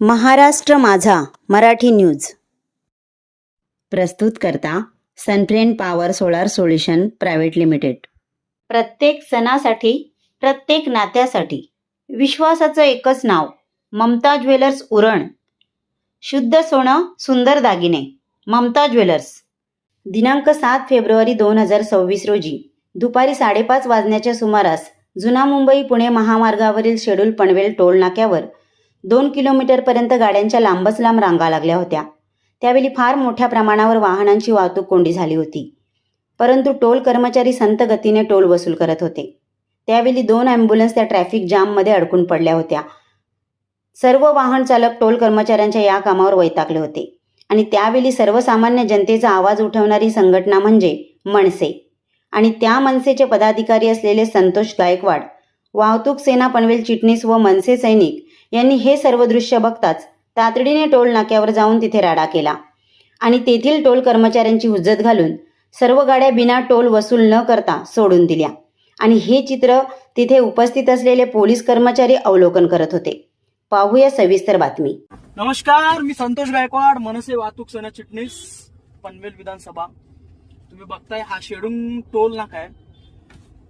महाराष्ट्र माझा मराठी न्यूज प्रस्तुत करता Sunfriend power solar solution private limited. प्रत्येक सणासाठी, प्रत्येक नात्यासाठी विश्वासाचं एकच नाव, ममता ज्वेलर्स उरण। शुद्ध सोनं, सुंदर दागिने, ममता ज्वेलर्स। दिनांक 7 फेब्रुवारी 2026 रोजी दुपारी 5:30 वाजण्याच्या सुमारास जुना मुंबई पुणे महामार्गावरील शेड्यूल पनवेल टोल नाक्यावर 2 किलोमीटरपर्यंत गाड्यांच्या लांबच लांब रांगा लागल्या होत्या। त्यावेळी फार मोठ्या प्रमाणावर वाहनांची वाहतूक कोंडी झाली होती, परंतु टोल कर्मचारी संत गतीने टोल वसूल करत होते। त्यावेळी 2 ॲम्ब्युलन्स त्या ट्रॅफिक जाममध्ये अडकून पडल्या होत्या। सर्व वाहन चालक टोल कर्मचाऱ्यांच्या या कामावर वैतागले होते आणि त्यावेळी सर्वसामान्य जनतेचा आवाज उठवणारी संघटना म्हणजे मनसे आणि त्या मनसेचे पदाधिकारी असलेले संतोष गायकवाड, वाहतूक सेना पनवेल चिटणीस व मनसे सैनिक यांनी हे सर्व दृश्य बघताच तातडीने टोल नाक्यावर जाऊन तिथे राडा केला आणि तेथील टोल कर्मचाऱ्यांची हुज्जत घालून सर्व गाड्या बिना टोल वसूल न करता सोडून दिल्या आणि हे चित्र तिथे उपस्थित असलेले पोलीस कर्मचारी अवलोकन करत होते। पाहूया सविस्तर बातमी। नमस्कार, मी संतोष गायकवाड, मनसे वाहतूक सेना चिटणीस पनवेल विधानसभा। तुम्ही बघताय हा शेडून टोल नाका आहे।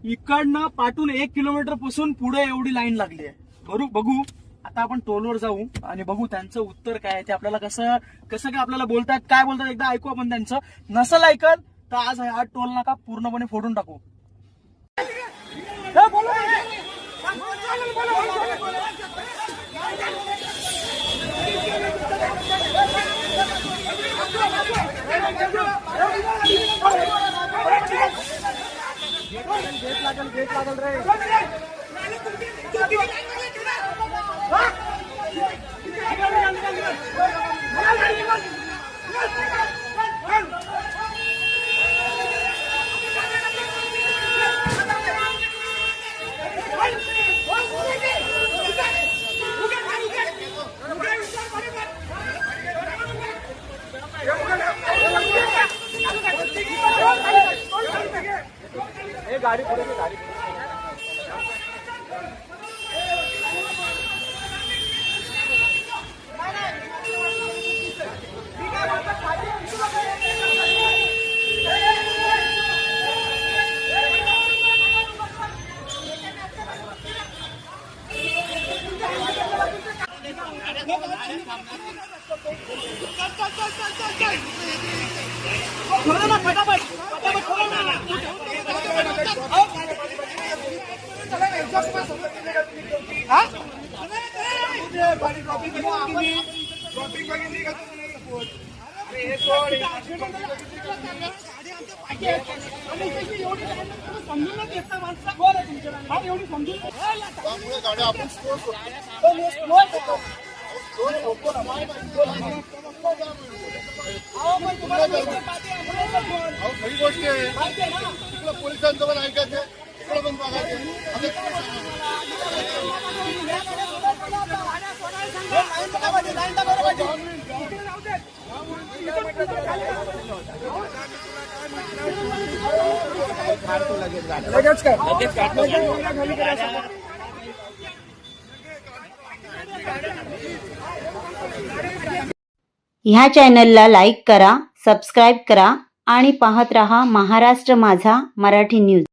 इकडनं पाठून 1 किलोमीटर पासून पुढे एवढी लाईन लागली आहे। बघू आता आपण टोलवर जाऊ आणि बघू त्यांचं उत्तर काय आहे ते। आपल्याला कसं काय आपल्याला बोलतात, काय बोलतात एकदा ऐकू आपण त्यांचं। नसल ऐकत तर आज हा टोल नाका पूर्णपणे फोडून टाकू। गेट लागल रे। गाड़ी खरी गोष्ट आहे। तिकडे पोलिसांसोबत ऐकायचं, तिकडे पण बघायचं। ह्या चॅनलला लाईक करा, सबस्क्राईब करा आणि पाहत रहा महाराष्ट्र माझा मराठी न्यूज।